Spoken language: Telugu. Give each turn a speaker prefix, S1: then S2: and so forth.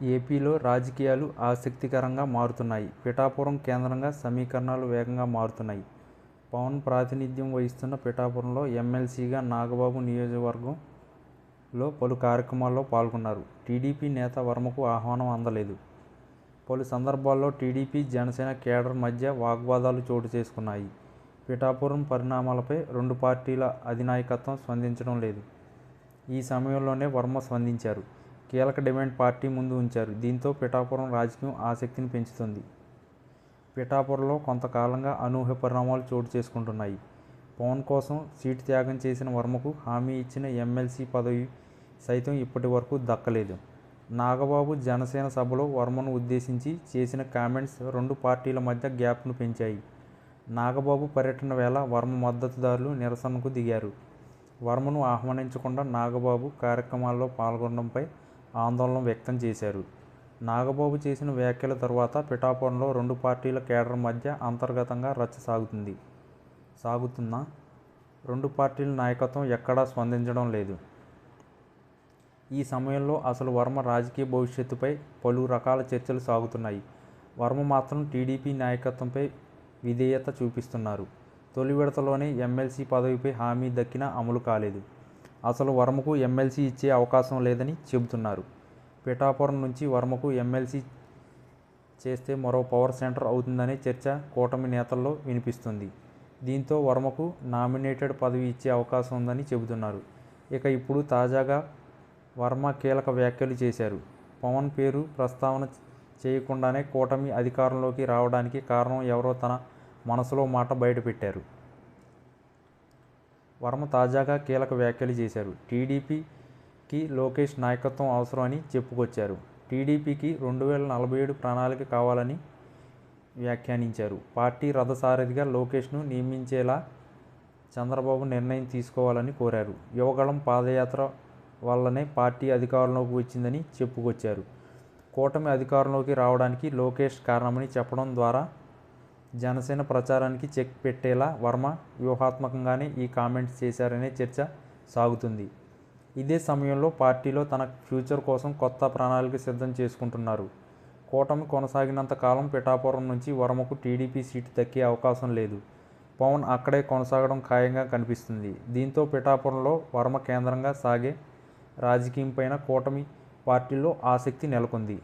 S1: ఏపీలో రాజకీయాలు ఆసక్తికరంగా మారుతున్నాయి. పిఠాపురం కేంద్రంగా సమీకరణాలు వేగంగా మారుతున్నాయి. పవన్ ప్రాతినిధ్యం వహిస్తున్న పిఠాపురంలో ఎమ్మెల్సీగా నాగబాబు నియోజకవర్గంలో పలు కార్యక్రమాల్లో పాల్గొన్నారు. టీడీపీ నేత వర్మకు ఆహ్వానం అందలేదు. పలు సందర్భాల్లో టీడీపీ, జనసేన కేడర్ మధ్య వాగ్వాదాలు చోటు చేసుకున్నాయి. పిఠాపురం పరిణామాలపై రెండు పార్టీల అధినాయకత్వం స్పందించడం లేదు. ఈ సమయంలోనే వర్మ స్పందించారు. కీలక డిమాండ్ పార్టీ ముందు ఉంచారు. దీంతో పిఠాపురం రాజకీయం ఆసక్తిని పెంచుతుంది. పిఠాపురంలో కొంతకాలంగా అనూహ్య పరిణామాలు చోటు చేసుకుంటున్నాయి. పవన్ కోసం సీటు త్యాగం చేసిన వర్మకు హామీ ఇచ్చిన ఎమ్మెల్సీ పదవి సైతం ఇప్పటి వరకు దక్కలేదు. నాగబాబు జనసేన సభలో వర్మను ఉద్దేశించి చేసిన కామెంట్స్ రెండు పార్టీల మధ్య గ్యాప్ను పెంచాయి. నాగబాబు పర్యటన వేళ వర్మ మద్దతుదారులు నిరసనకు దిగారు. వర్మను ఆహ్వానించకుండా నాగబాబు కార్యక్రమాల్లో పాల్గొనడంపై ఆందోళన వ్యక్తం చేశారు. నాగబాబు చేసిన వ్యాఖ్యల తర్వాత పిఠాపురంలో రెండు పార్టీల కేడర్ మధ్య అంతర్గతంగా రచ్చ సాగుతున్న రెండు పార్టీల నాయకత్వం ఎక్కడా స్పందించడం లేదు. ఈ సమయంలో అసలు వర్మ రాజకీయ భవిష్యత్తుపై పలు రకాల చర్చలు సాగుతున్నాయి. వర్మ మాత్రం టీడీపీ నాయకత్వంపై విధేయత చూపిస్తున్నారు. తొలి విడతలోనే ఎమ్మెల్సీ పదవిపై హామీ దక్కినా అమలు కాలేదు. అసలు వర్మకు ఎమ్మెల్సీ ఇచ్చే అవకాశం లేదని చెబుతున్నారు. పిఠాపురం నుంచి వర్మకు ఎమ్మెల్సీ చేస్తే మరో పవర్ సెంటర్ అవుతుందనే చర్చ కూటమి నేతల్లో వినిపిస్తుంది. దీంతో వర్మకు నామినేటెడ్ పదవి ఇచ్చే అవకాశం ఉందని చెబుతున్నారు. ఇక ఇప్పుడు తాజాగా వర్మ కీలక వ్యాఖ్యలు చేశారు. పవన్ పేరు ప్రస్తావన చేయకుండానే కూటమి అధికారంలోకి రావడానికి కారణం ఎవరో తన మనసులో మాట బయటపెట్టారు. వర్మ తాజాగా కీలక వ్యాఖ్యలు చేశారు. టీడీపీకి లోకేష్ నాయకత్వం అవసరం అని చెప్పుకొచ్చారు. టీడీపీకి 2047 ప్రణాళిక కావాలని వ్యాఖ్యానించారు. పార్టీ రథసారథిగా లోకేష్ను నియమించేలా చంద్రబాబు నిర్ణయం తీసుకోవాలని కోరారు. యువగళం పాదయాత్ర వల్లనే పార్టీ అధికారంలోకి వచ్చిందని చెప్పుకొచ్చారు. కూటమి అధికారంలోకి రావడానికి లోకేష్ కారణమని చెప్పడం ద్వారా జనసేన ప్రచారానికి చెక్ పెట్టేలా వర్మ వ్యూహాత్మకంగానే ఈ కామెంట్స్ చేశారనే చర్చ సాగుతుంది. ఇదే సమయంలో పార్టీలో తన ఫ్యూచర్ కోసం కొత్త ప్రణాళిక సిద్ధం చేసుకుంటున్నారు. కూటమి కొనసాగినంత కాలం పిఠాపురం నుంచి వర్మకు టీడీపీ సీటు దక్కే అవకాశం లేదు. పవన్ అక్కడే కొనసాగడం ఖాయంగా కనిపిస్తుంది. దీంతో పిఠాపురంలో వర్మ కేంద్రంగా సాగే రాజకీయంపైన కూటమి పార్టీల్లో ఆసక్తి నెలకొంది.